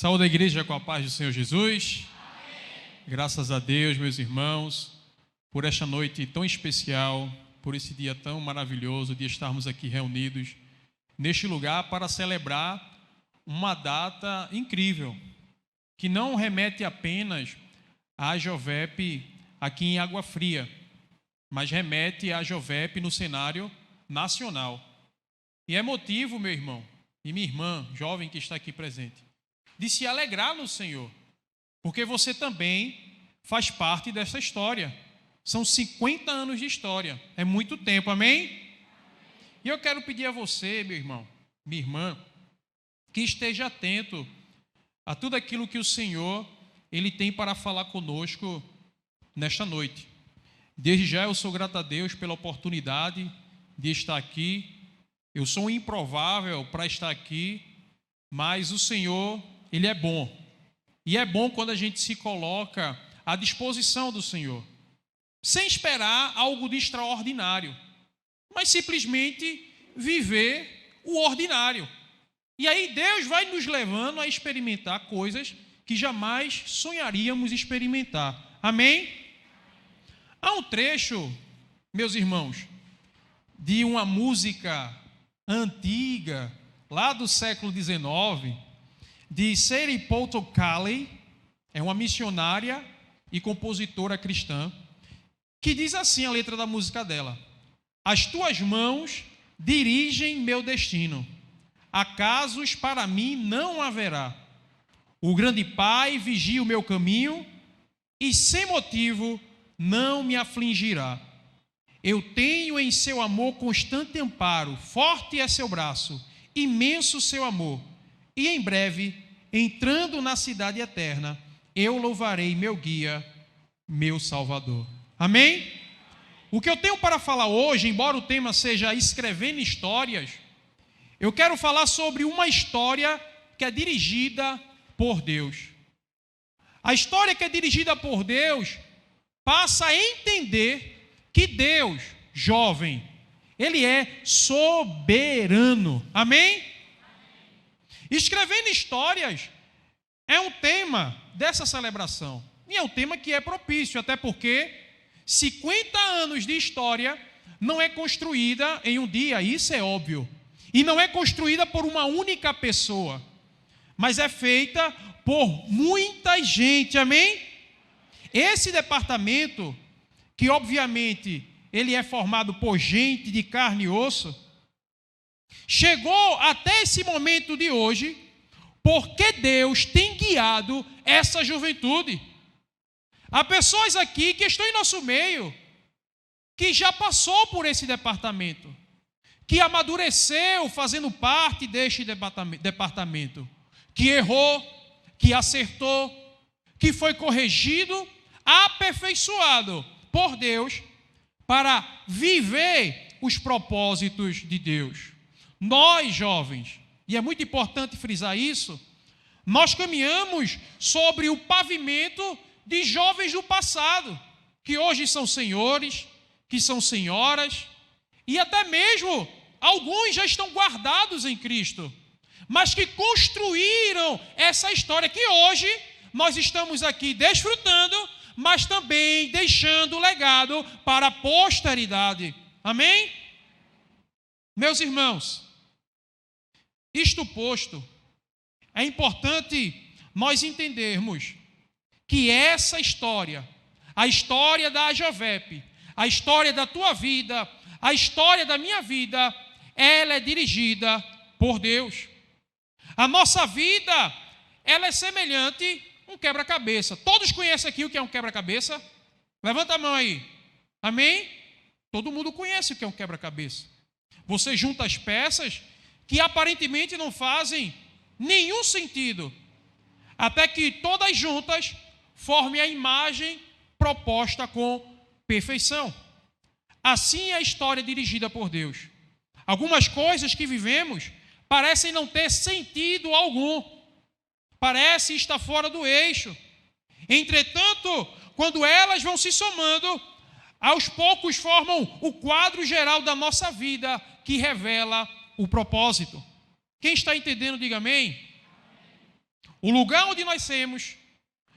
Saúde a igreja com a paz do Senhor Jesus. Amém. Graças a Deus, meus irmãos, por esta noite tão especial, por esse dia tão maravilhoso de estarmos aqui reunidos neste lugar para celebrar uma data incrível, que não remete apenas à Jovep aqui em Água Fria, mas remete à Jovep no cenário nacional. E é motivo, meu irmão e minha irmã, jovem que está aqui presente, de se alegrar no Senhor, porque você também faz parte dessa história. São 50 anos de história, é muito tempo, amém? E eu quero pedir a você, meu irmão, minha irmã, que esteja atento a tudo aquilo que o Senhor, Ele tem para falar conosco nesta noite. Desde já eu sou grato a Deus pela oportunidade de estar aqui. Eu sou um improvável para estar aqui, mas o Senhor, Ele é bom. E é bom quando a gente se coloca à disposição do Senhor, sem esperar algo de extraordinário, mas simplesmente viver o ordinário. E aí Deus vai nos levando a experimentar coisas que jamais sonharíamos experimentar. Amém? Há um trecho, meus irmãos, de uma música antiga, lá do século XIX, de Seri Pawtokale, é uma missionária e compositora cristã, que diz assim a letra da música dela: as tuas mãos dirigem meu destino, acasos para mim não haverá. O grande Pai vigia o meu caminho e sem motivo não me afligirá. Eu tenho em seu amor constante amparo, forte é seu braço, imenso seu amor. E em breve, entrando na cidade eterna, eu louvarei meu guia, meu Salvador. Amém? O que eu tenho para falar hoje, embora o tema seja escrevendo histórias, eu quero falar sobre uma história que é dirigida por Deus. A história que é dirigida por Deus passa a entender que Deus, jovem, Ele é soberano. Amém? Escrevendo histórias é um tema dessa celebração. E é um tema que é propício, até porque 50 anos de história não é construída em um dia, isso é óbvio. E não é construída por uma única pessoa, mas é feita por muita gente, amém? Esse departamento, que obviamente ele é formado por gente de carne e osso, chegou até esse momento de hoje porque Deus tem guiado essa juventude. Há pessoas aqui que estão em nosso meio, que já passou por esse departamento, que amadureceu fazendo parte deste departamento, que errou, que acertou, que foi corrigido, aperfeiçoado por Deus para viver os propósitos de Deus. Nós, jovens, e é muito importante frisar isso, nós caminhamos sobre o pavimento de jovens do passado, que hoje são senhores, que são senhoras, e até mesmo alguns já estão guardados em Cristo, mas que construíram essa história que hoje nós estamos aqui desfrutando, mas também deixando legado para a posteridade. Amém? Meus irmãos, isto posto, é importante nós entendermos que essa história, a história da Jovep, a história da tua vida, a história da minha vida, ela é dirigida por Deus. A nossa vida, ela é semelhante a um quebra-cabeça. Todos conhecem aqui o que é um quebra-cabeça? Levanta a mão aí. Amém? Todo mundo conhece o que é um quebra-cabeça. Você junta as peças que aparentemente não fazem nenhum sentido, até que todas juntas formem a imagem proposta com perfeição. Assim é a história dirigida por Deus. Algumas coisas que vivemos parecem não ter sentido algum, parece estar fora do eixo. Entretanto, quando elas vão se somando, aos poucos formam o quadro geral da nossa vida, que revela o propósito. Quem está entendendo, diga amém. o lugar onde nascemos,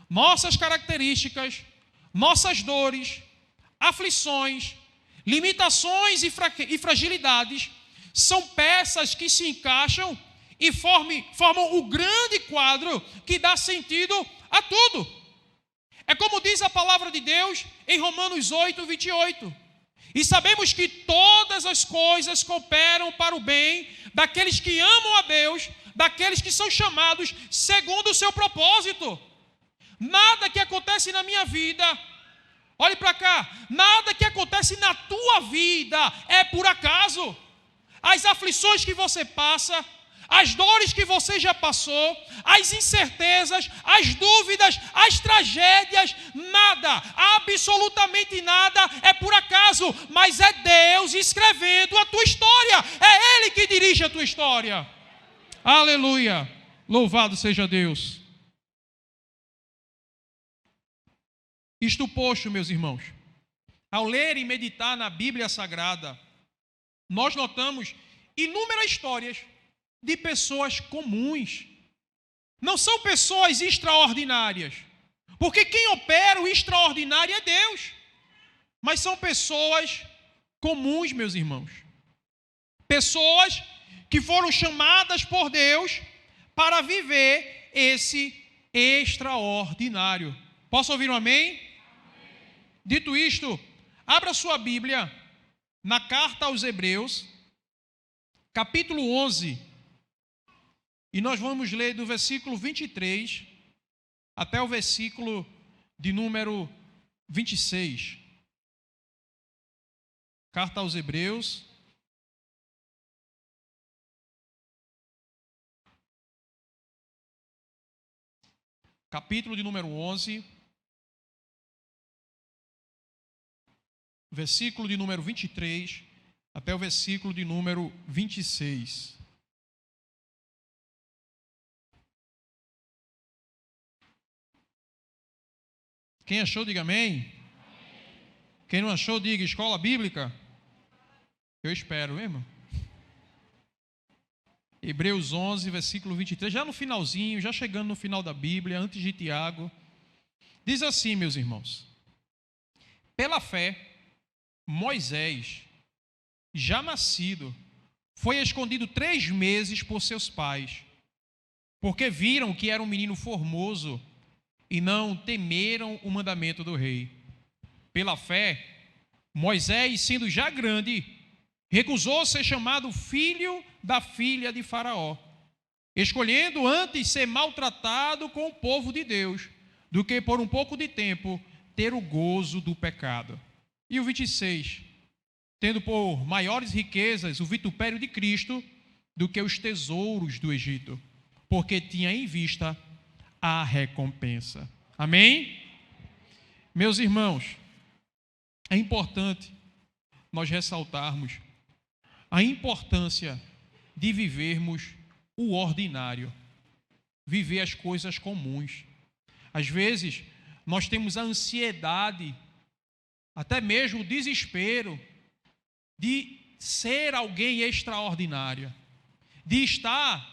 nossas características, nossas dores, aflições, limitações e fragilidades são peças que se encaixam e formam o grande quadro que dá sentido a tudo. É como diz a palavra de Deus em Romanos 8, 28. E sabemos que todas as coisas cooperam para o bem daqueles que amam a Deus, daqueles que são chamados segundo o seu propósito. Nada que acontece na minha vida, olhe para cá, nada que acontece na tua vida é por acaso. As aflições que você passa, as dores que você já passou, as incertezas, as dúvidas, as tragédias, nada, absolutamente nada é por acaso, mas é Deus escrevendo a tua história, é Ele que dirige a tua história. Aleluia, louvado seja Deus. Isto posto, meus irmãos, ao ler e meditar na Bíblia Sagrada, nós notamos inúmeras histórias de pessoas comuns. Não são pessoas extraordinárias, porque quem opera o extraordinário é Deus. Mas são pessoas comuns, meus irmãos. Pessoas que foram chamadas por Deus para viver esse extraordinário. Posso ouvir um amém? Amém. Dito isto, abra sua Bíblia na carta aos Hebreus, capítulo 11. E nós vamos ler do versículo 23 até o versículo de número 26. Carta aos Hebreus, capítulo de número 11, versículo de número 23 até o versículo de número 26. Quem achou, diga amém. Quem não achou, diga escola bíblica. Eu espero, irmão. Hebreus 11, versículo 23, já no finalzinho, já chegando no final da Bíblia, antes de Tiago. Diz assim, meus irmãos: pela fé, Moisés, já nascido, foi escondido 3 meses por seus pais, porque viram que era um menino formoso e não temeram o mandamento do rei. Pela fé, Moisés, sendo já grande, recusou ser chamado filho da filha de Faraó, escolhendo antes ser maltratado com o povo de Deus, do que por um pouco de tempo ter o gozo do pecado. E o 26, tendo por maiores riquezas o vitupério de Cristo do que os tesouros do Egito, porque tinha em vista a recompensa. Amém? Meus irmãos, é importante nós ressaltarmos a importância de vivermos o ordinário, viver as coisas comuns. Às vezes, nós temos a ansiedade, até mesmo o desespero, de ser alguém extraordinário, de estar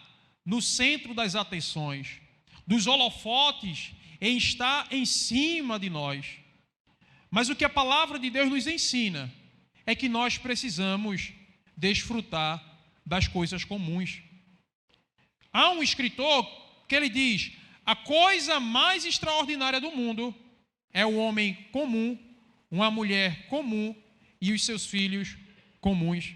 no centro das atenções, dos holofotes, em estar em cima de nós. Mas o que a palavra de Deus nos ensina é que nós precisamos desfrutar das coisas comuns. Há um escritor que ele diz: a coisa mais extraordinária do mundo é o homem comum, uma mulher comum e os seus filhos comuns.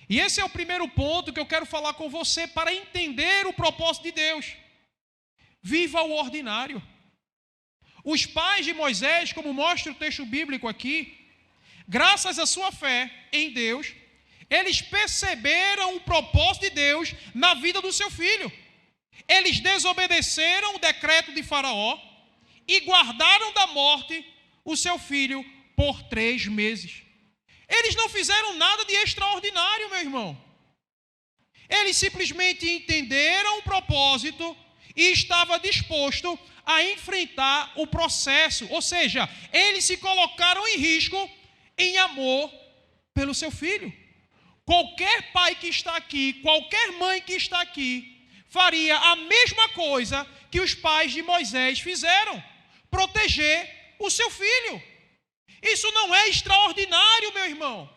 E esse é o primeiro ponto que eu quero falar com você para entender o propósito de Deus. Viva o ordinário. Os pais de Moisés, como mostra o texto bíblico aqui, graças à sua fé em Deus, eles perceberam o propósito de Deus na vida do seu filho. Eles desobedeceram o decreto de Faraó e guardaram da morte o seu filho por 3 meses. Eles não fizeram nada de extraordinário, meu irmão. Eles simplesmente entenderam o propósito e estavam dispostos a enfrentar o processo. Ou seja, eles se colocaram em risco em amor pelo seu filho. Qualquer pai que está aqui, qualquer mãe que está aqui, faria a mesma coisa que os pais de Moisés fizeram: proteger o seu filho. Isso não é extraordinário, meu irmão.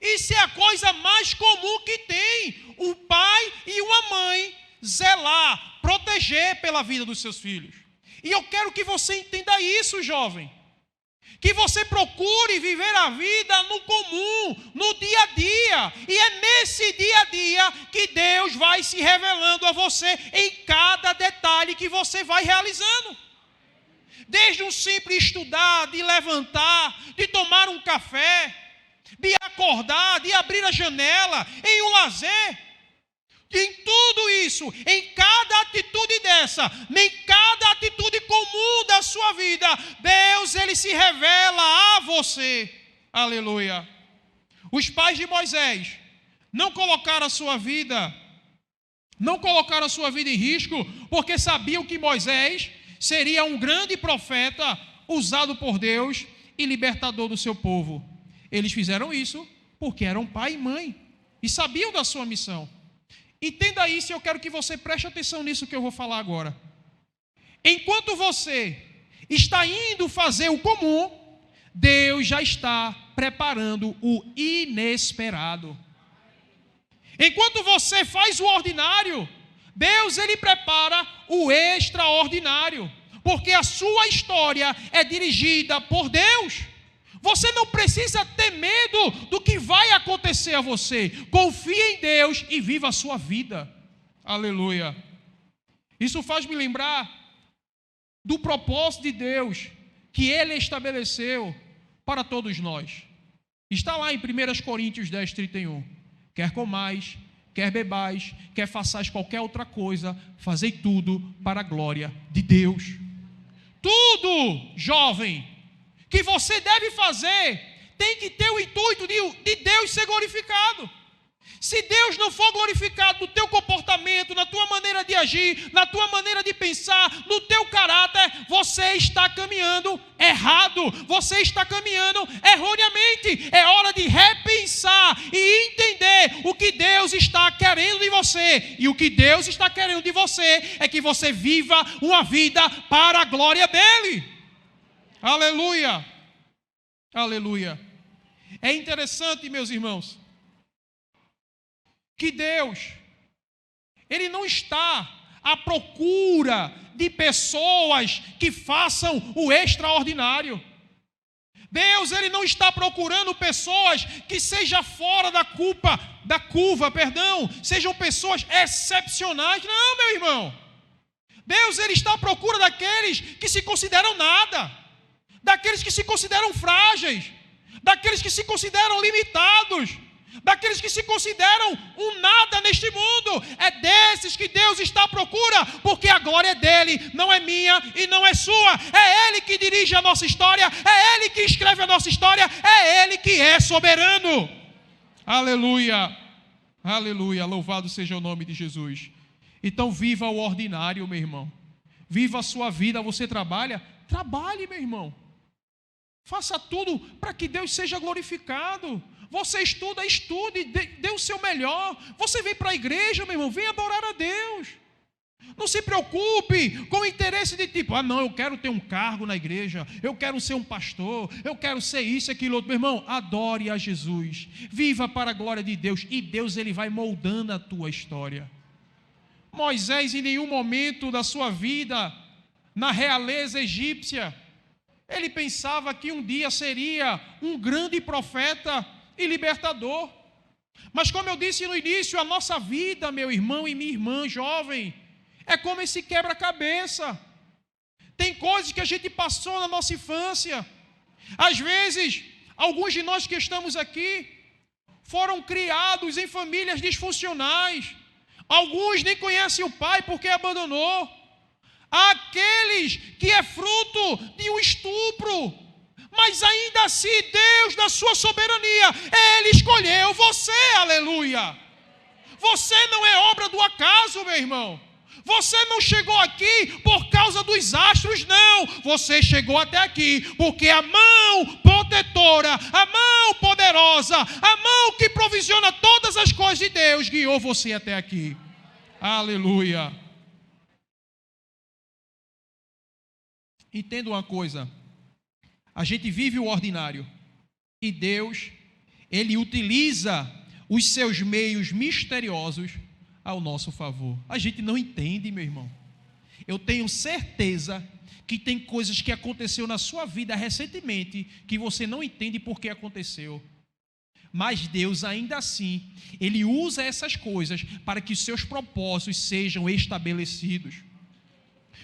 Isso é a coisa mais comum que tem: o pai e uma mãe zelar, proteger pela vida dos seus filhos. E eu quero que você entenda isso, jovem. Que você procure viver a vida no comum, no dia a dia. E é nesse dia a dia que Deus vai se revelando a você em cada detalhe que você vai realizando. Desde um simples estudar, de levantar, de tomar um café, de acordar, de abrir a janela, em um lazer. Em tudo isso, em cada atitude dessa, em cada atitude comum da sua vida, Deus, Ele se revela a você. Aleluia. Os pais de Moisés não colocaram a sua vida em risco, porque sabiam que Moisés seria um grande profeta, usado por Deus e libertador do seu povo. Eles fizeram isso porque eram pai e mãe e sabiam da sua missão. Entenda isso, e eu quero que você preste atenção nisso que eu vou falar agora. Enquanto você está indo fazer o comum, Deus já está preparando o inesperado. Enquanto você faz o ordinário, Deus, Ele prepara o extraordinário, porque a sua história é dirigida por Deus. Você não precisa ter medo do que vai acontecer a você. Confie em Deus e viva a sua vida. Aleluia. Isso faz me lembrar do propósito de Deus que Ele estabeleceu para todos nós. Está lá em 1 Coríntios 10, 31. Quer comais, quer bebais, quer façais qualquer outra coisa, fazei tudo para a glória de Deus. Tudo, jovem, que você deve fazer, tem que ter o intuito de Deus ser glorificado. Se Deus não for glorificado no teu comportamento, na tua maneira de agir, na tua maneira de pensar, no teu caráter, você está caminhando errado, você está caminhando erroneamente. É hora de repensar e entender o que Deus está querendo de você. E o que Deus está querendo de você é que você viva uma vida para a glória dEle. Aleluia, aleluia. É interessante, meus irmãos, que Deus, Ele não está à procura de pessoas que façam o extraordinário. Deus, Ele não está procurando pessoas que sejam fora da curva, sejam pessoas excepcionais. Não, meu irmão. Deus, Ele está à procura daqueles que se consideram nada, daqueles que se consideram frágeis, daqueles que se consideram limitados, daqueles que se consideram um nada neste mundo. É desses que Deus está à procura, porque a glória é dEle, não é minha e não é sua. É Ele que dirige a nossa história, é Ele que escreve a nossa história, é Ele que é soberano. Aleluia, aleluia, louvado seja o nome de Jesus. Então viva o ordinário, meu irmão. Viva a sua vida. Você trabalha? Trabalhe, meu irmão. Faça tudo para que Deus seja glorificado. Você estuda, estude, dê o seu melhor. Você vem para a igreja, meu irmão, vem adorar a Deus. Não se preocupe com o interesse de tipo, não, eu quero ter um cargo na igreja, eu quero ser um pastor, eu quero ser isso, aquilo, outro. Meu irmão, adore a Jesus. Viva para a glória de Deus. E Deus, Ele vai moldando a tua história. Moisés, em nenhum momento da sua vida, na realeza egípcia, ele pensava que um dia seria um grande profeta e libertador. Mas como eu disse no início, a nossa vida, meu irmão e minha irmã jovem, é como esse quebra-cabeça. Tem coisas que a gente passou na nossa infância. Às vezes, alguns de nós que estamos aqui foram criados em famílias disfuncionais. Alguns nem conhecem o pai porque abandonou. Há aqueles que é fruto de um estupro, mas ainda assim Deus, na sua soberania, Ele escolheu você, aleluia. Você não é obra do acaso, meu irmão. Você não chegou aqui por causa dos astros, não. Você chegou até aqui porque a mão protetora, a mão poderosa, a mão que provisiona todas as coisas de Deus guiou você até aqui. Aleluia. Entenda uma coisa. A gente vive o ordinário. E Deus, Ele utiliza os seus meios misteriosos ao nosso favor. A gente não entende, meu irmão. Eu tenho certeza que tem coisas que aconteceu na sua vida recentemente que você não entende por que aconteceu. Mas Deus, ainda assim, Ele usa essas coisas para que seus propósitos sejam estabelecidos.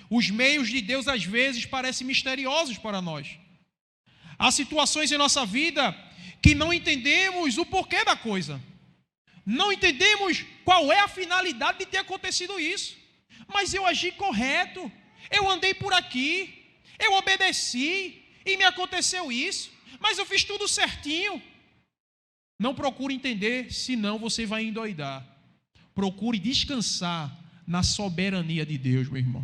Os meios de Deus, às vezes, parecem misteriosos para nós. Há situações em nossa vida que não entendemos o porquê da coisa. Não entendemos qual é a finalidade de ter acontecido isso. Mas eu agi correto, eu andei por aqui, eu obedeci e me aconteceu isso. Mas eu fiz tudo certinho. Não procure entender, senão você vai endoidar. Procure descansar na soberania de Deus, meu irmão.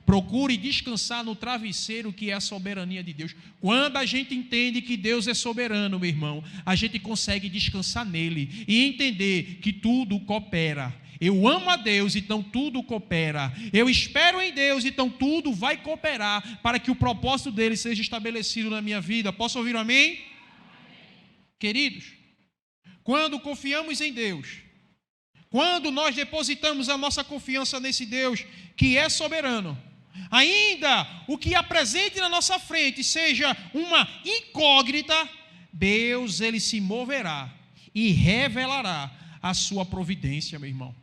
Procure descansar no travesseiro que é a soberania de Deus. Quando a gente entende que Deus é soberano, meu irmão, a gente consegue descansar nele e entender que tudo coopera. Eu amo a Deus, então tudo coopera. Eu espero em Deus, então tudo vai cooperar para que o propósito dele seja estabelecido na minha vida. Posso ouvir um amém? Amém. Queridos, quando confiamos em Deus, quando nós depositamos a nossa confiança nesse Deus que é soberano, ainda o que apresente na nossa frente seja uma incógnita, Deus, Ele se moverá e revelará a sua providência, meu irmão.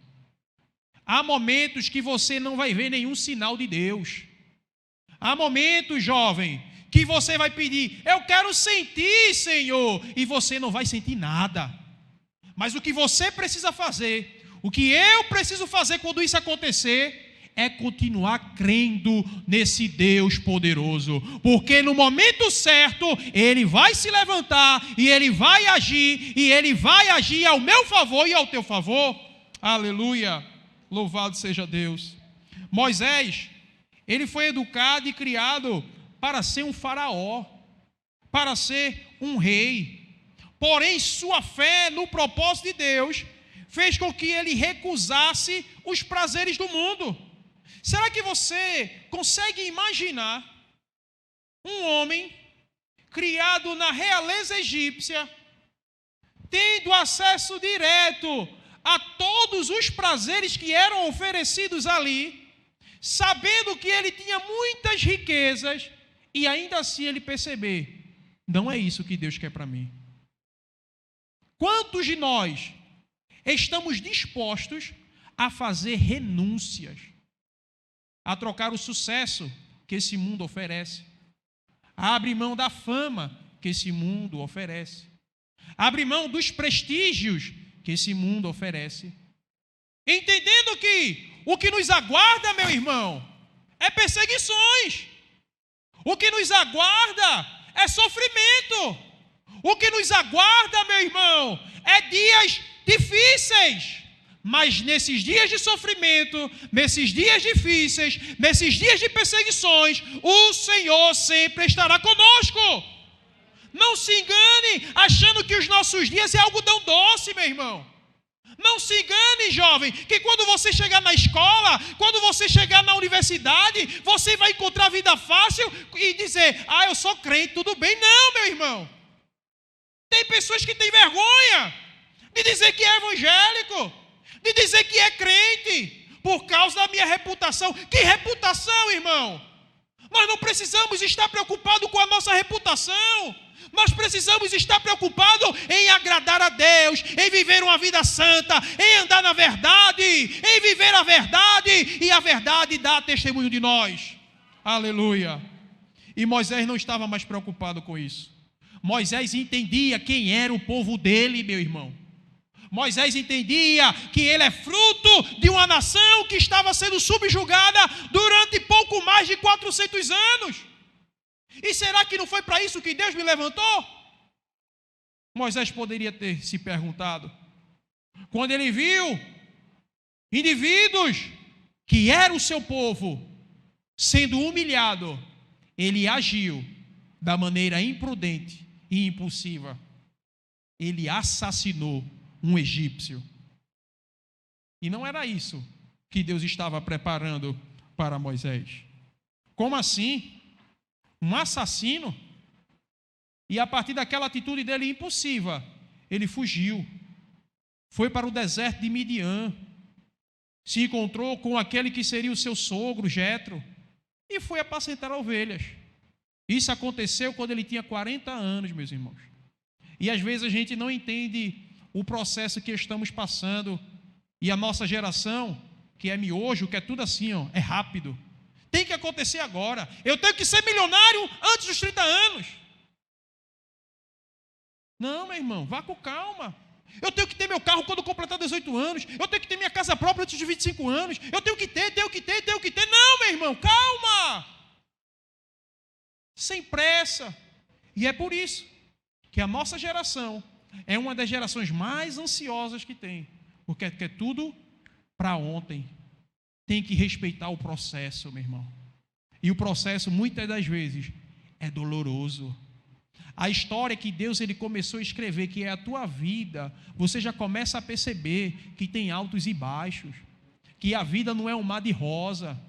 Há momentos que você não vai ver nenhum sinal de Deus. Há momentos, jovem, que você vai pedir, eu quero sentir, Senhor, e você não vai sentir nada. Mas o que você precisa fazer, o que eu preciso fazer quando isso acontecer, é continuar crendo nesse Deus poderoso, porque no momento certo, Ele vai se levantar, e Ele vai agir, e Ele vai agir ao meu favor e ao teu favor. Aleluia, louvado seja Deus. Moisés, ele foi educado e criado para ser um faraó, para ser um rei, porém sua fé no propósito de Deus fez com que ele recusasse os prazeres do mundo. Será que você consegue imaginar um homem criado na realeza egípcia, tendo acesso direto a todos os prazeres que eram oferecidos ali, sabendo que ele tinha muitas riquezas, e ainda assim ele perceber, não é isso que Deus quer para mim? Quantos de nós estamos dispostos a fazer renúncias, a trocar o sucesso que esse mundo oferece, a abrir mão da fama que esse mundo oferece, a abrir mão dos prestígios que esse mundo oferece, entendendo que o que nos aguarda, meu irmão, é perseguições, o que nos aguarda é sofrimento, o que nos aguarda, meu irmão, é dias difíceis. Mas nesses dias de sofrimento, nesses dias difíceis, nesses dias de perseguições, o Senhor sempre estará conosco. Não se engane achando que os nossos dias é algodão doce, meu irmão. Não se engane, jovem, que quando você chegar na escola, quando você chegar na universidade, você vai encontrar vida fácil e dizer, eu sou crente, tudo bem. Não, meu irmão. Tem pessoas que têm vergonha de dizer que é evangélico, de dizer que é crente, por causa da minha reputação. Que reputação, irmão? Nós não precisamos estar preocupados com a nossa reputação. Nós precisamos estar preocupados em agradar a Deus, em viver uma vida santa, em andar na verdade, em viver a verdade, e a verdade dá testemunho de nós. Aleluia. E Moisés não estava mais preocupado com isso. Moisés entendia quem era o povo dele, meu irmão. Moisés entendia que ele é fruto de uma nação que estava sendo subjugada durante pouco mais de 400 anos. E será que não foi para isso que Deus me levantou? Moisés poderia ter se perguntado. Quando ele viu indivíduos que eram o seu povo sendo humilhado, ele agiu da maneira imprudente e impulsiva. Ele assassinou um egípcio. E não era isso que Deus estava preparando para Moisés. Como assim? Um assassino? E a partir daquela atitude dele impulsiva, ele fugiu. Foi para o deserto de Midian. Se encontrou com aquele que seria o seu sogro, Jetro, e foi apacentar ovelhas. Isso aconteceu quando ele tinha 40 anos, meus irmãos. E às vezes a gente não entende o processo que estamos passando. E a nossa geração, que é miojo, que é tudo assim, ó, é rápido. Tem que acontecer agora. Eu tenho que ser milionário antes dos 30 anos. Não, meu irmão, vá com calma. Eu tenho que ter meu carro quando completar 18 anos. Eu tenho que ter minha casa própria antes de 25 anos. Eu tenho que ter. Não, meu irmão, calma. Sem pressa. E é por isso que a nossa geração é uma das gerações mais ansiosas que tem. Porque quer tudo para ontem. Tem que respeitar o processo, meu irmão. E o processo, muitas das vezes, é doloroso. A história que Deus ele começou a escrever, que é a tua vida, você já começa a perceber que tem altos e baixos, que a vida não é um mar de rosa,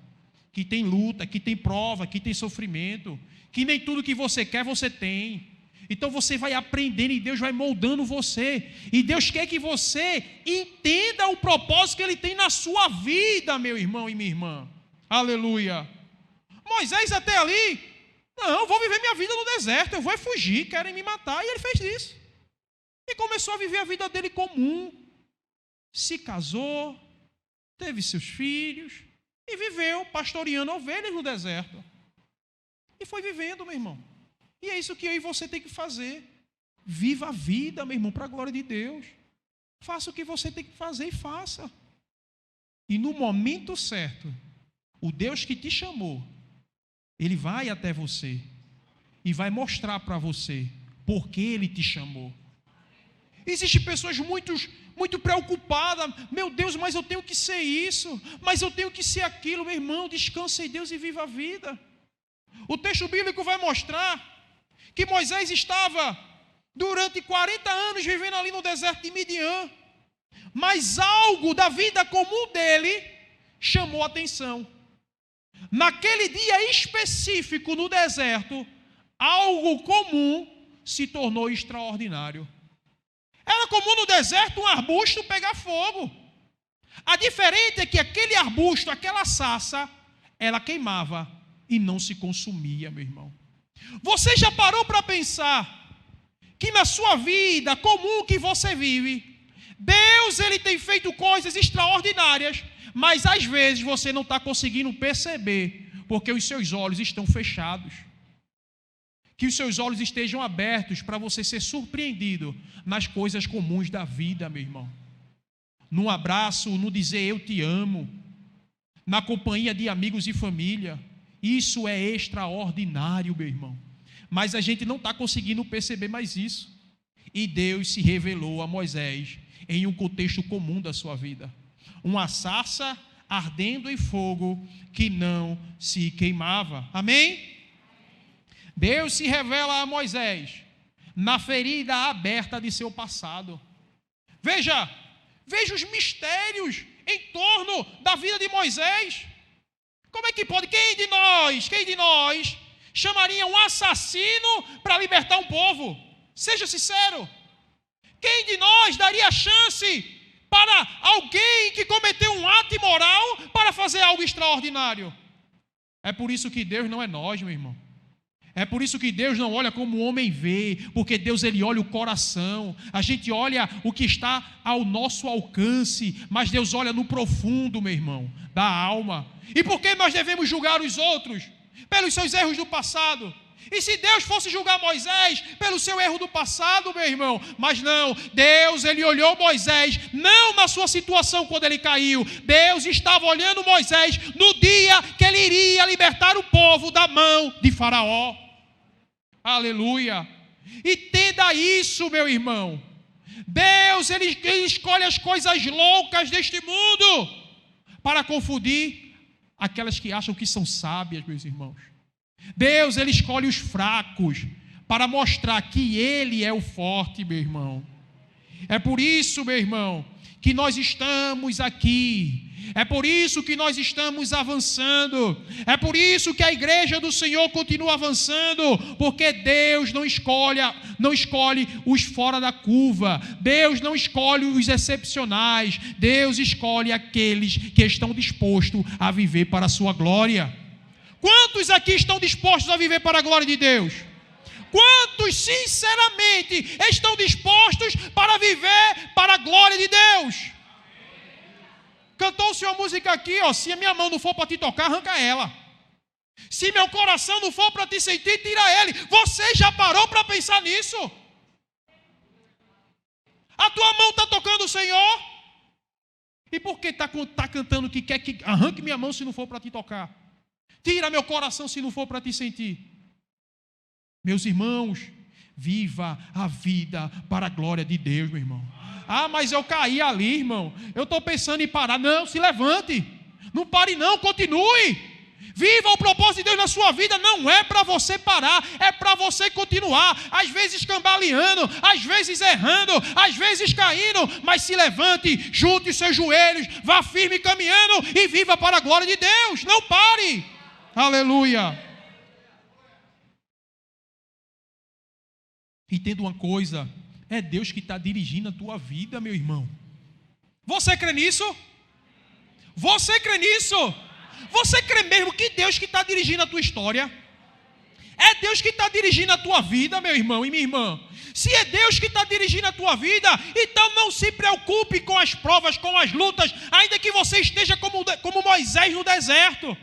que tem luta, que tem prova, que tem sofrimento, que nem tudo que você quer você tem. Então você vai aprendendo e Deus vai moldando você. E Deus quer que você entenda o propósito que Ele tem na sua vida, meu irmão e minha irmã. Aleluia. Moisés até ali... Não, vou viver minha vida no deserto, eu vou fugir, querem me matar. E ele fez isso. E começou a viver a vida dele comum. Se casou, teve seus filhos e viveu pastoreando ovelhas no deserto. E foi vivendo, meu irmão. E é isso que eu e você tem que fazer. Viva a vida, meu irmão, para a glória de Deus. Faça o que você tem que fazer e faça. E no momento certo, o Deus que te chamou, Ele vai até você e vai mostrar para você por que Ele te chamou. Existem pessoas muito preocupadas. Meu Deus, mas eu tenho que ser isso, mas eu tenho que ser aquilo. Meu irmão, descanse em Deus e viva a vida. O texto bíblico vai mostrar que Moisés estava durante 40 anos vivendo ali no deserto de Midian. Mas algo da vida comum dele chamou a atenção. Naquele dia específico no deserto, algo comum se tornou extraordinário. Era comum no deserto um arbusto pegar fogo. A diferença é que aquele arbusto, aquela sarça, ela queimava e não se consumia, meu irmão. Você já parou para pensar que na sua vida comum que você vive, Deus ele tem feito coisas extraordinárias, mas às vezes você não está conseguindo perceber, porque os seus olhos estão fechados. Que os seus olhos estejam abertos para você ser surpreendido nas coisas comuns da vida, meu irmão. No abraço, no dizer eu te amo, na companhia de amigos e família. Isso é extraordinário, meu irmão. Mas a gente não está conseguindo perceber mais isso. E Deus se revelou a Moisés em um contexto comum da sua vida. Uma sarça ardendo em fogo que não se queimava. Amém? Deus se revela a Moisés na ferida aberta de seu passado. Veja os mistérios em torno da vida de Moisés. Como é que pode? Quem de nós chamaria um assassino para libertar um povo? Seja sincero. Quem de nós daria chance para alguém que cometeu um ato imoral para fazer algo extraordinário? É por isso que Deus não é nós, meu irmão. É por isso que Deus não olha como o homem vê, porque Deus ele olha o coração. A gente olha o que está ao nosso alcance, mas Deus olha no profundo, meu irmão, da alma. E por que nós devemos julgar os outros? Pelos seus erros do passado. E se Deus fosse julgar Moisés pelo seu erro do passado, meu irmão, mas não, Deus ele olhou Moisés, não na sua situação quando ele caiu, Deus estava olhando Moisés no dia que ele iria libertar o povo da mão de Faraó. Aleluia. E entenda isso, meu irmão, Deus ele escolhe as coisas loucas deste mundo para confundir aquelas que acham que são sábias, meus irmãos. Deus ele escolhe os fracos para mostrar que Ele é o forte, meu irmão. É por isso, meu irmão, que nós estamos aqui. É por isso que nós estamos avançando. É por isso que a igreja do Senhor continua avançando, porque Deus não escolhe os fora da curva. Deus não escolhe os excepcionais. Deus escolhe aqueles que estão dispostos a viver para a sua glória. Quantos aqui estão dispostos a viver para a glória de Deus? Quantos, sinceramente, estão dispostos para viver para a glória de Deus? Cantou-se uma música aqui, ó, se a minha mão não for para te tocar, arranca ela. Se meu coração não for para te sentir, tira ele. Você já parou para pensar nisso? A tua mão está tocando o Senhor? E por que está cantando que quer que arranque minha mão se não for para te tocar? Tira meu coração se não for para te sentir. Meus irmãos, viva a vida para a glória de Deus, meu irmão. Ah, mas eu caí ali, irmão. Eu estou pensando em parar. Não, se levante. Não pare não, continue. Viva o propósito de Deus na sua vida. Não é para você parar, é para você continuar. Às vezes cambaleando, às vezes errando, às vezes caindo. Mas se levante, junte os seus joelhos, vá firme caminhando e viva para a glória de Deus. Não pare. Aleluia. Entenda uma coisa, é Deus que está dirigindo a tua vida, meu irmão. Você crê nisso? Você crê nisso? Você crê mesmo que Deus que está dirigindo a tua história? É Deus que está dirigindo a tua vida, meu irmão e minha irmã. Se é Deus que está dirigindo a tua vida, então não se preocupe com as provas, com as lutas, ainda que você esteja como Moisés no deserto,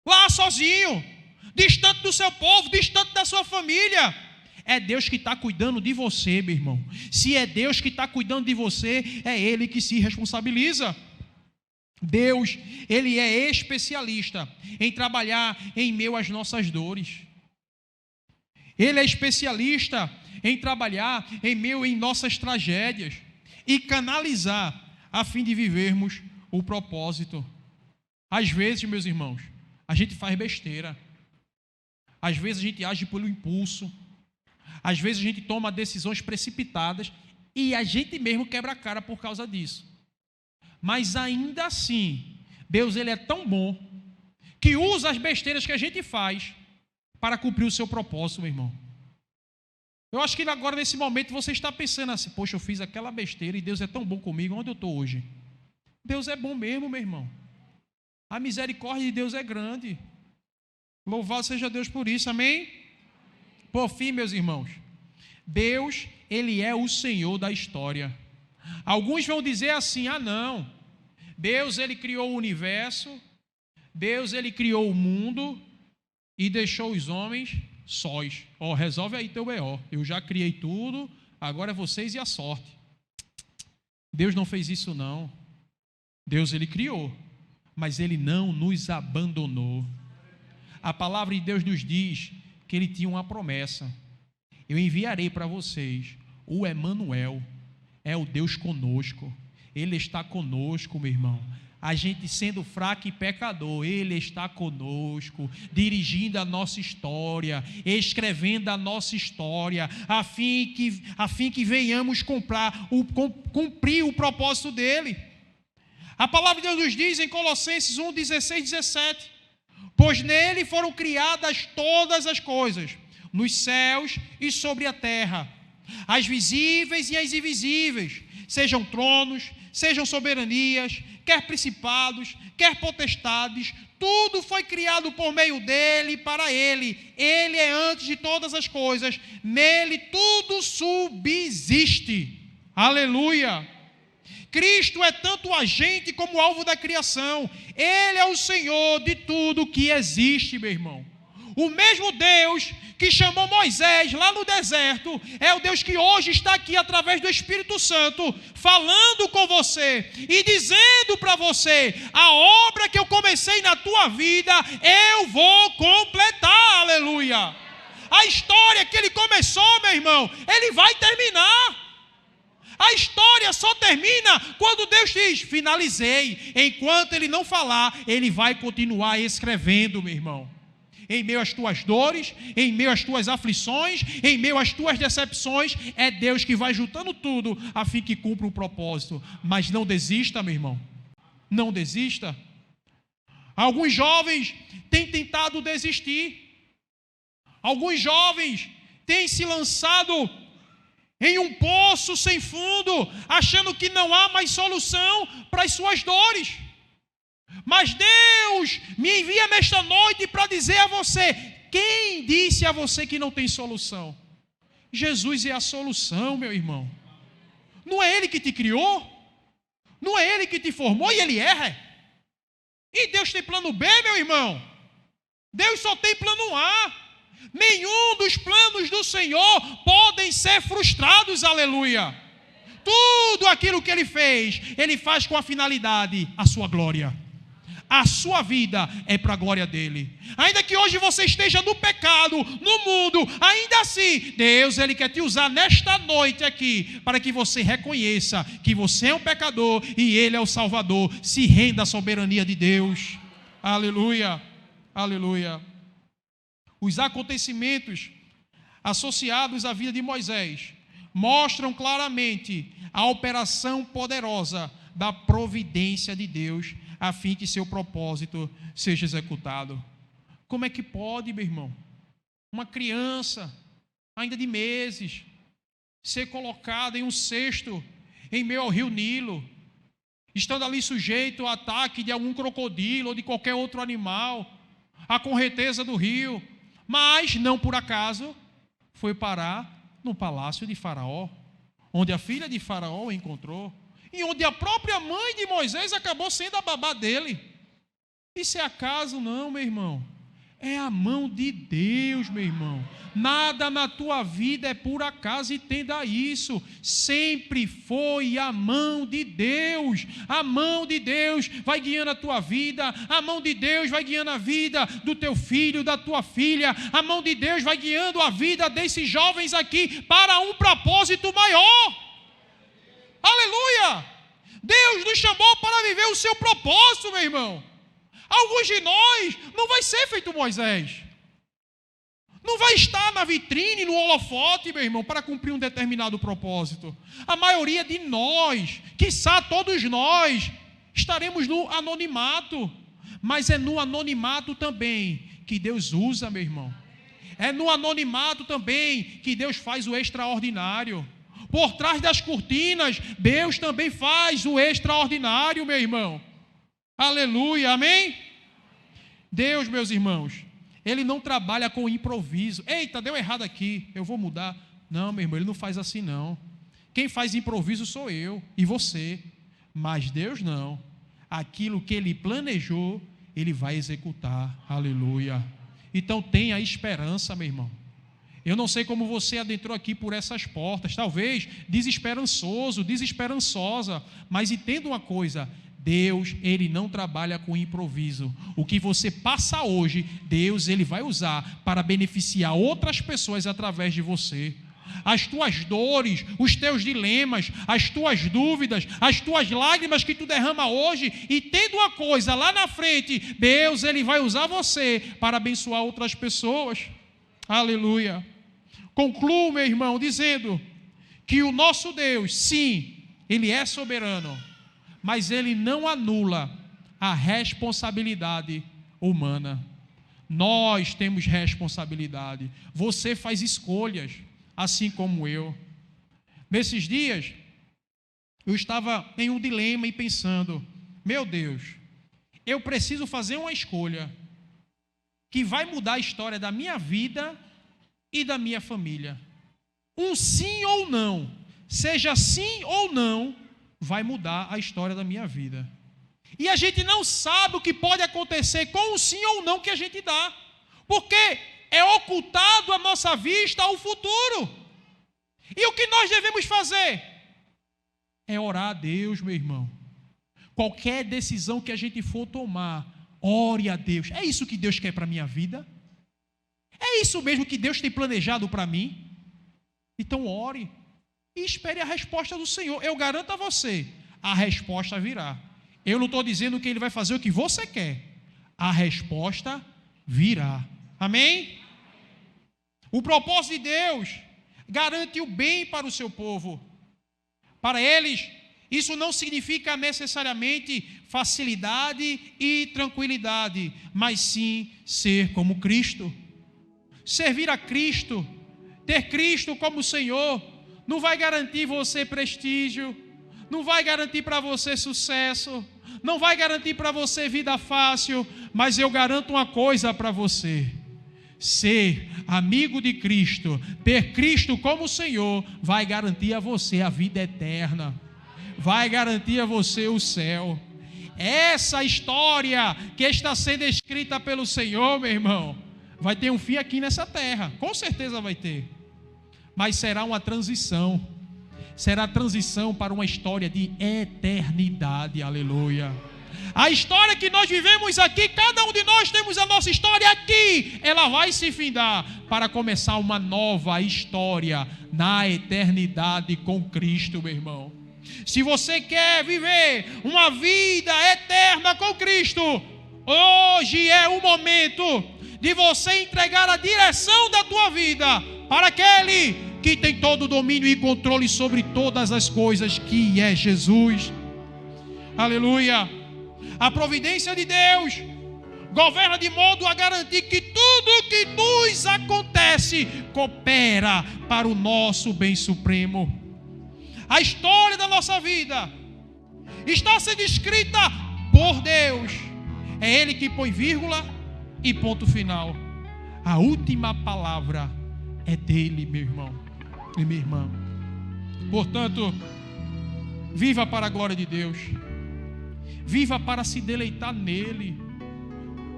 lá sozinho, distante do seu povo, distante da sua família. É Deus que está cuidando de você, meu irmão. Se é Deus que está cuidando de você, é Ele que se responsabiliza. Deus, Ele é especialista em trabalhar em meio às nossas dores. Ele é especialista em trabalhar em meio em nossas tragédias e canalizar a fim de vivermos o propósito. Às vezes, meus irmãos, a gente faz besteira. Às vezes a gente age pelo impulso. Às vezes a gente toma decisões precipitadas e a gente mesmo quebra a cara por causa disso. Mas ainda assim, Deus ele é tão bom que usa as besteiras que a gente faz para cumprir o seu propósito, meu irmão. Eu acho que agora nesse momento você está pensando assim, poxa, eu fiz aquela besteira e Deus é tão bom comigo, onde eu estou hoje? Deus é bom mesmo, meu irmão. A misericórdia de Deus é grande. Louvado seja Deus por isso, amém? Por fim, meus irmãos, Deus, Ele é o Senhor da história. Alguns vão dizer assim, ah não, Deus Ele criou o universo, Deus Ele criou o mundo e deixou os homens sós. Ó, resolve aí teu B.O. Eu já criei tudo, agora é vocês e a sorte. Deus não fez isso não. Deus Ele criou, mas Ele não nos abandonou. A palavra de Deus nos diz que Ele tinha uma promessa. Eu enviarei para vocês o Emanuel, é o Deus conosco. Ele está conosco, meu irmão. A gente sendo fraco e pecador, Ele está conosco, dirigindo a nossa história, escrevendo a nossa história, a fim que venhamos cumprir o propósito dEle. A palavra de Deus nos diz em Colossenses 1, 16, 17, pois nele foram criadas todas as coisas, nos céus e sobre a terra, as visíveis e as invisíveis, sejam tronos, sejam soberanias, quer principados, quer potestades, tudo foi criado por meio dele e para ele. Ele é antes de todas as coisas, nele tudo subsiste. Aleluia! Cristo é tanto o agente como o alvo da criação. Ele é o Senhor de tudo que existe, meu irmão. O mesmo Deus que chamou Moisés lá no deserto é o Deus que hoje está aqui através do Espírito Santo, falando com você e dizendo para você, a obra que eu comecei na tua vida, eu vou completar, aleluia. A história que ele começou, meu irmão, ele vai terminar. A história só termina quando Deus diz, finalizei. Enquanto Ele não falar, Ele vai continuar escrevendo, meu irmão. Em meio às tuas dores, em meio às tuas aflições, em meio às tuas decepções, é Deus que vai juntando tudo a fim que cumpra o propósito. Mas não desista, meu irmão. Não desista. Alguns jovens têm tentado desistir. Alguns jovens têm se lançado em um poço sem fundo, achando que não há mais solução para as suas dores. Mas Deus me envia nesta noite para dizer a você: quem disse a você que não tem solução? Jesus é a solução, meu irmão. Não é Ele que te criou? Não é Ele que te formou e Ele erra? E Deus tem plano B, meu irmão? Deus só tem plano A. Nenhum dos planos do Senhor podem ser frustrados, aleluia. Tudo aquilo que Ele fez, Ele faz com a finalidade, a sua glória. A sua vida é para a glória dEle. Ainda que hoje você esteja no pecado, no mundo, ainda assim, Deus, Ele quer te usar nesta noite aqui, para que você reconheça que você é um pecador e Ele é o Salvador. Se renda à soberania de Deus. Aleluia, aleluia. Os acontecimentos associados à vida de Moisés mostram claramente a operação poderosa da providência de Deus, a fim que seu propósito seja executado. Como é que pode, meu irmão, uma criança, ainda de meses, ser colocada em um cesto em meio ao rio Nilo, estando ali sujeito ao ataque de algum crocodilo ou de qualquer outro animal, à correnteza do rio, mas não por acaso foi parar no palácio de Faraó, onde a filha de Faraó o encontrou, e onde a própria mãe de Moisés acabou sendo a babá dele. Isso é acaso? Não, meu irmão. É a mão de Deus, meu irmão. Nada na tua vida é por acaso, entenda isso. Sempre foi a mão de Deus. A mão de Deus vai guiando a tua vida. A mão de Deus vai guiando a vida do teu filho, da tua filha. A mão de Deus vai guiando a vida desses jovens aqui para um propósito maior. Aleluia! Deus nos chamou para viver o seu propósito, meu irmão. Alguns de nós não vai ser feito Moisés. Não vai estar na vitrine, no holofote, meu irmão, para cumprir um determinado propósito. A maioria de nós, quiçá todos nós, estaremos no anonimato. Mas é no anonimato também que Deus usa, meu irmão. É no anonimato também que Deus faz o extraordinário. Por trás das cortinas, Deus também faz o extraordinário, meu irmão. Aleluia, amém? Deus, meus irmãos, Ele não trabalha com improviso. Eita, deu errado aqui, eu vou mudar. Não, meu irmão, Ele não faz assim não. Quem faz improviso sou eu e você. Mas Deus não. Aquilo que Ele planejou, Ele vai executar. Aleluia. Então tenha esperança, meu irmão. Eu não sei como você adentrou aqui por essas portas, talvez desesperançoso, desesperançosa, mas entenda uma coisa: Deus, Ele não trabalha com improviso. O que você passa hoje, Deus, Ele vai usar para beneficiar outras pessoas através de você. As tuas dores, os teus dilemas, as tuas dúvidas, as tuas lágrimas que tu derrama hoje, e tendo uma coisa lá na frente, Deus, Ele vai usar você para abençoar outras pessoas. Aleluia. Concluo, meu irmão, dizendo que o nosso Deus, sim, Ele é soberano, mas Ele não anula a responsabilidade humana. Nós temos responsabilidade. Você faz escolhas, assim como eu. Nesses dias, eu estava em um dilema e pensando: meu Deus, eu preciso fazer uma escolha que vai mudar a história da minha vida e da minha família. Um sim ou não, seja sim ou não, vai mudar a história da minha vida. E a gente não sabe o que pode acontecer com o sim ou não que a gente dá, porque é ocultado à nossa vista o futuro. E o que nós devemos fazer? É orar a Deus, meu irmão. Qualquer decisão que a gente for tomar, ore a Deus. É isso que Deus quer para a minha vida? É isso mesmo que Deus tem planejado para mim? Então ore e espere a resposta do Senhor. Eu garanto a você, a resposta virá. Eu não estou dizendo que Ele vai fazer o que você quer. A resposta virá. Amém? O propósito de Deus garante o bem para o seu povo. Para eles, isso não significa necessariamente facilidade e tranquilidade, mas sim ser como Cristo. Servir a Cristo, ter Cristo como Senhor, não vai garantir você prestígio, não vai garantir para você sucesso, não vai garantir para você vida fácil, mas eu garanto uma coisa para você: ser amigo de Cristo, ter Cristo como Senhor, vai garantir a você a vida eterna, vai garantir a você o céu. Essa história que está sendo escrita pelo Senhor, meu irmão, vai ter um fim aqui nessa terra, com certeza vai ter, mas será uma transição, será a transição para uma história de eternidade, aleluia. A história que nós vivemos aqui, cada um de nós temos a nossa história aqui, ela vai se findar para começar uma nova história na eternidade com Cristo, meu irmão. Se você quer viver uma vida eterna com Cristo, hoje é o momento de você entregar a direção da tua vida para aquele que tem todo o domínio e controle sobre todas as coisas, que é Jesus. Aleluia. A providência de Deus governa de modo a garantir que tudo que nos acontece coopera para o nosso bem supremo. A história da nossa vida está sendo escrita por Deus. É Ele que põe vírgula e ponto final. A última palavra é dele, meu irmão e minha irmã. Portanto, viva para a glória de Deus. Viva para se deleitar nele.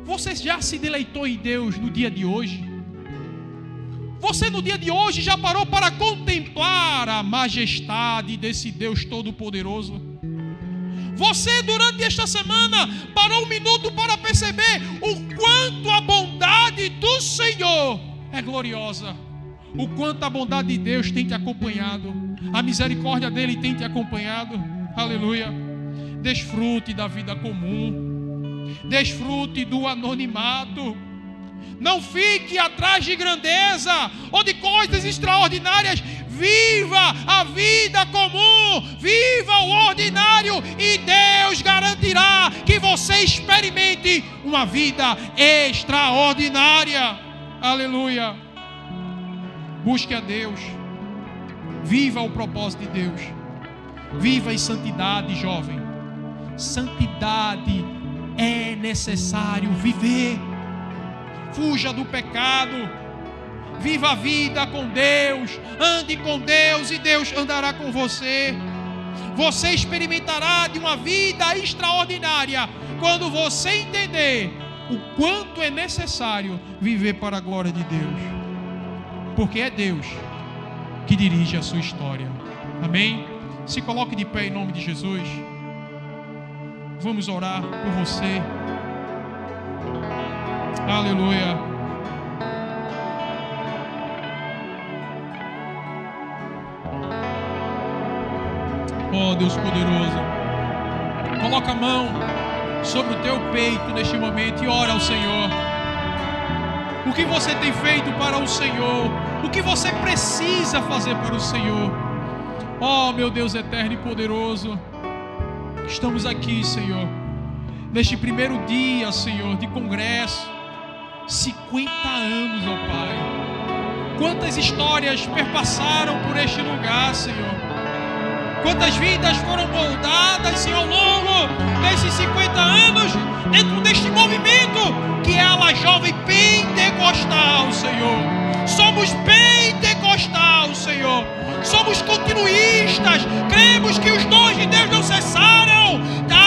Você já se deleitou em Deus no dia de hoje? Você no dia de hoje já parou para contemplar a majestade desse Deus Todo-Poderoso? Você durante esta semana parou um minuto para perceber o quanto a bondade do Senhor é gloriosa? O quanto a bondade de Deus tem te acompanhado, a misericórdia dele tem te acompanhado? Aleluia. Desfrute da vida comum, desfrute do anonimato. Não fique atrás de grandeza ou de coisas extraordinárias. Viva a vida comum, viva o ordinário, e Deus garantirá que você experimente uma vida extraordinária. Aleluia. Busque a Deus, viva o propósito de Deus, viva em santidade, jovem. Santidade é necessário viver. Fuja do pecado, viva a vida com Deus, ande com Deus e Deus andará com você. Você experimentará de uma vida extraordinária quando você entender o quanto é necessário viver para a glória de Deus, porque é Deus que dirige a sua história. Amém? Se coloque de pé em nome de Jesus. Vamos orar por você. Aleluia. Oh, Deus poderoso, coloca a mão sobre o teu peito neste momento e ora ao Senhor. O que você tem feito para o Senhor? O que você precisa fazer para o Senhor? Oh, meu Deus eterno e poderoso, estamos aqui, Senhor, neste primeiro dia, Senhor, de congresso. 50 anos, ó Pai. Quantas histórias perpassaram por este lugar, Senhor. Quantas vidas foram moldadas, Senhor, ao longo desses 50 anos, dentro deste movimento que é a La Jovem Pentecostal, Senhor. Somos pentecostal, Senhor. Somos continuistas. Cremos que os dons de Deus não cessaram.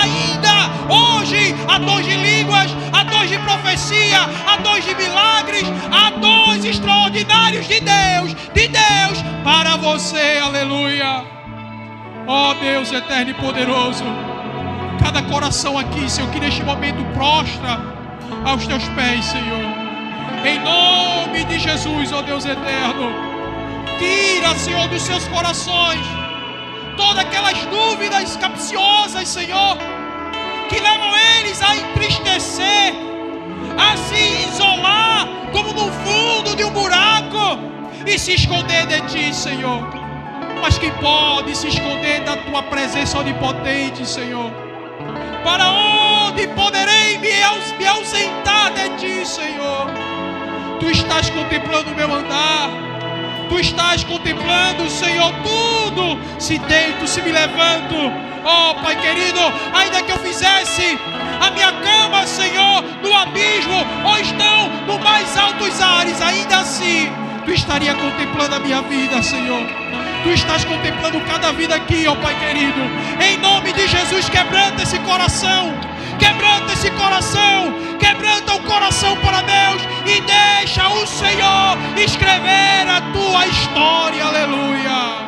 Ainda hoje há dons de línguas, há dons de profecia, há dons de milagres, há dons extraordinários de Deus para você. Aleluia. Ó Deus eterno e poderoso, cada coração aqui, Senhor, que neste momento prostra aos teus pés, Senhor, em nome de Jesus, ó Deus eterno, tira, Senhor, dos seus corações todas aquelas dúvidas capciosas, Senhor, que levam eles a entristecer, a se isolar, como no fundo de um buraco e se esconder de Ti, Senhor. Mas quem pode se esconder da Tua presença onipotente, Senhor? Para onde poderei me ausentar de Ti, Senhor? Tu estás contemplando o meu andar. Tu estás contemplando, Senhor, tudo. Se deito, se me levanto. Oh, Pai querido, ainda que eu fizesse a minha cama, Senhor, no abismo, ou estão no mais altos ares, ainda assim, Tu estaria contemplando a minha vida, Senhor. Tu estás contemplando cada vida aqui, ó Pai querido. Em nome de Jesus, quebranta esse coração. Quebranta esse coração. Quebranta o coração para Deus. E deixa o Senhor escrever a tua história. Aleluia.